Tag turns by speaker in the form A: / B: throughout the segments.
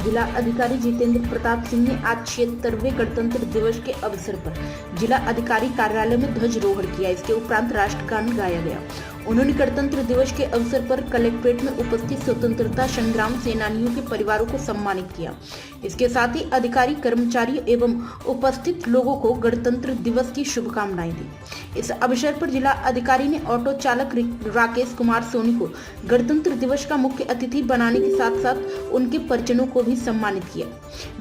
A: जिला अधिकारी जितेंद्र प्रताप सिंह ने आज 76वें गणतंत्र दिवस के अवसर पर जिला अधिकारी कार्यालय में ध्वजारोहण किया। इसके उपरांत राष्ट्रगान गाया गया। उन्होंने गणतंत्र दिवस के अवसर पर कलेक्ट्रेट में उपस्थित स्वतंत्रता संग्राम सेनानियों के परिवारों को सम्मानित किया। इसके साथ ही अधिकारी, कर्मचारी एवं उपस्थित लोगों को गणतंत्र दिवस की शुभकामनाएं दी। इस अवसर पर जिला अधिकारी ने ऑटो चालक राकेश कुमार सोनी को गणतंत्र दिवस का मुख्य अतिथि बनाने के साथ साथ उनके परिजनों को भी सम्मानित किया।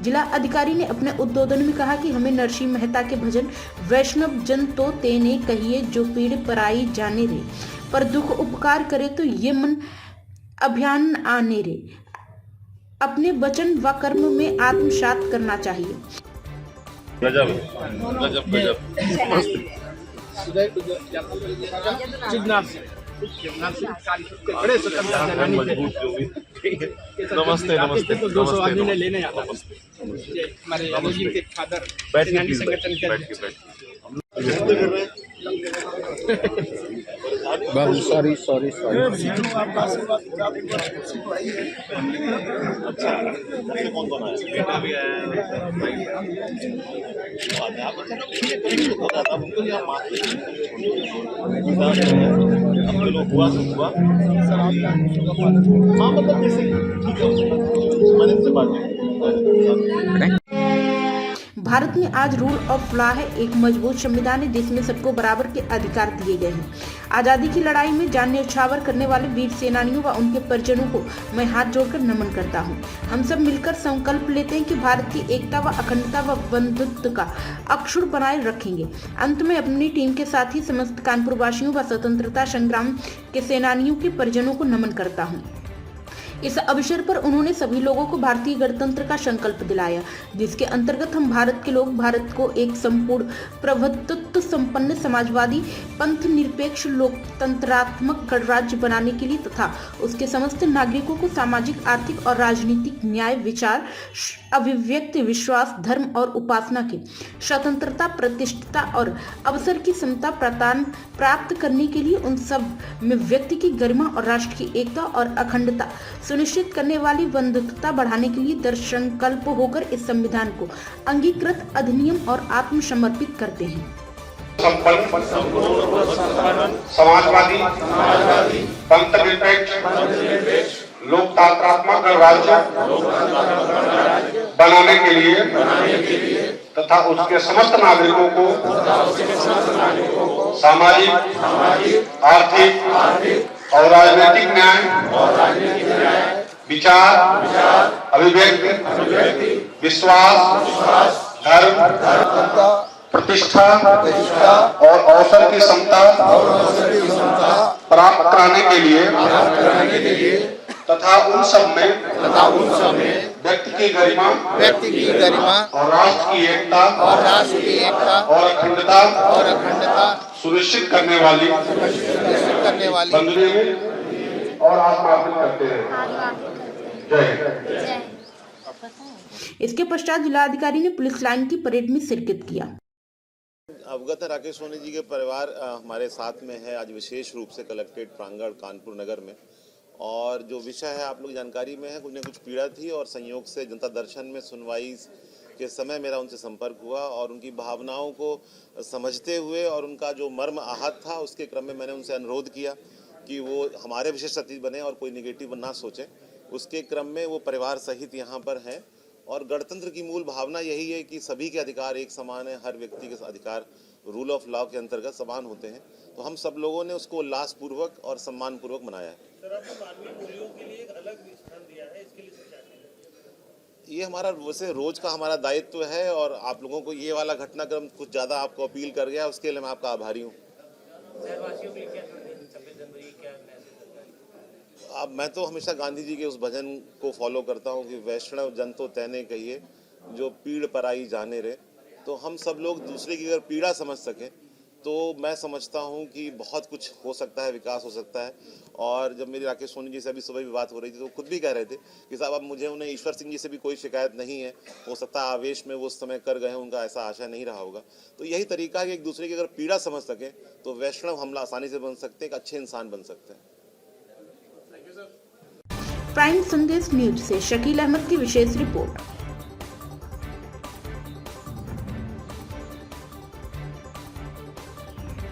A: जिला अधिकारी ने अपने उद्बोधन में कहा कि हमें नरसिंह मेहता के भजन वैष्णव जन तो तेने कहिए जो पीड़ पराई जाने रे, पर दुख उपकार करे तो ये मन अभियान आने रे, अपने वचन व कर्म में आत्मसात करना चाहिए।
B: गजब गजब गजब नमस्ते नमस्ते बैठ
C: बाबू सॉरी सॉरी सॉरी
B: अच्छा कौन कौन आया? बेटा भी आया हुआ सब हुआ। हाँ मतलब जैसे ठीक है मैंने से बात
A: भारत में आज रूल ऑफ लॉ है। एक मजबूत संविधान है जिसमें सबको बराबर के अधिकार दिए गए हैं। आजादी की लड़ाई में जान न्यौछावर करने वाले वीर सेनानियों व उनके परिजनों को मैं हाथ जोड़कर नमन करता हूं। हम सब मिलकर संकल्प लेते हैं कि भारत की एकता व अखंडता व बंधुत्व का अक्षुण्ण बनाए रखेंगे। अंत में अपनी टीम के साथ ही समस्त कानपुर वासियों व स्वतंत्रता संग्राम के सेनानियों के परिजनों को नमन करता हूँ। इस अवसर पर उन्होंने सभी लोगों को भारतीय गणतंत्र का संकल्प दिलाया, जिसके अंतर्गत हम भारत के लोग भारत को एक संपूर्ण प्रभुत्व संपन्न समाजवादी पंथ निरपेक्ष लोकतंत्रात्मक गणराज्य बनाने के लिए तथा उसके समस्त नागरिकों को सामाजिक, आर्थिक और राजनीतिक न्याय, विचार, अभिव्यक्ति, विश्वास, धर्म और उपासना की स्वतंत्रता, प्रतिष्ठा और अवसर की समता प्रदान प्राप्त करने के लिए उन सब में व्यक्ति की गरिमा और राष्ट्र की एकता और अखंडता सुनिश्चित करने वाली बंधुत्वता बढ़ाने के लिए दृढ़ संकल्प होकर इस संविधान को अंगीकृत, अधिनियम और आत्मसमर्पित करते हैं।
D: समाजवादी पंथ निरपेक्ष लोकतंत्रात्मक गणराज्य बनाने के लिए तथा उसके समस्त नागरिकों को सामाजिक, आर्थिक और राजनीतिक न्याय, विचार, अभिव्यक्ति, विश्वास, धर्म, प्रतिष्ठा और अवसर की समता प्राप्त कराने के लिए तथा उन सब में व्यक्ति की गरिमा और राष्ट्र की एकता और अखंडता सुनिश्चित करने वाली बंधुत्व और आत्मार्पण करते हैं। जय।
A: इसके पश्चात जिलाधिकारी ने पुलिस लाइन की परेड में शिरकत किया।
B: अवगत है राकेश सोनी जी के परिवार हमारे साथ में है आज विशेष रूप से कलेक्ट्रेट प्रांगण कानपुर नगर में, और जो विषय है आप लोग जानकारी में है, कुछ न कुछ पीड़ा थी और संयोग से जनता दर्शन में सुनवाई के समय मेरा उनसे संपर्क हुआ और उनकी भावनाओं को समझते हुए और उनका जो मर्म आहत था उसके क्रम में मैंने उनसे अनुरोध किया कि वो हमारे विशेष अतिथि बने और कोई निगेटिव ना सोचें। उसके क्रम में वो परिवार सहित यहाँ पर हैं और गणतंत्र की मूल भावना यही है कि सभी के अधिकार एक समान है, हर व्यक्ति के अधिकार रूल ऑफ लॉ के अंतर्गत समान होते हैं। तो हम सब लोगों ने उसको उल्लासपूर्वक और सम्मानपूर्वक मनाया है।
E: सर, आपने मानवीय मूल्यों के लिए एक अलग स्थान दिया है, इसके लिए
B: ये हमारा वैसे रोज का हमारा दायित्व है और आप लोगों को ये वाला घटनाक्रम कुछ ज़्यादा आपको अपील कर गया, उसके लिए मैं आपका आभारी हूँ। अब मैं तो हमेशा गांधी जी के उस भजन को फॉलो करता हूँ कि वैष्णव जन तो तैने कहिए जो पीड़ पराई जाने रे। तो हम सब लोग दूसरे की अगर पीड़ा समझ सकें तो मैं समझता हूँ कि बहुत कुछ हो सकता है, विकास हो सकता है। और जब मेरी राकेश सोनी जी से अभी सुबह भी बात हो रही थी तो खुद भी कह रहे थे कि साहब अब मुझे उन्हें ईश्वर सिंह जी से भी कोई शिकायत नहीं है, हो सकता है आवेश में वो उस समय कर गए हैं, उनका ऐसा आशा नहीं रहा होगा। तो यही तरीका है कि एक दूसरे की अगर पीड़ा समझ सकें तो वैष्णव हमला आसानी से बन सकते हैं, एक अच्छे इंसान बन सकते हैं।
A: प्राइम संदेश न्यूज से शकील अहमद की विशेष रिपोर्ट।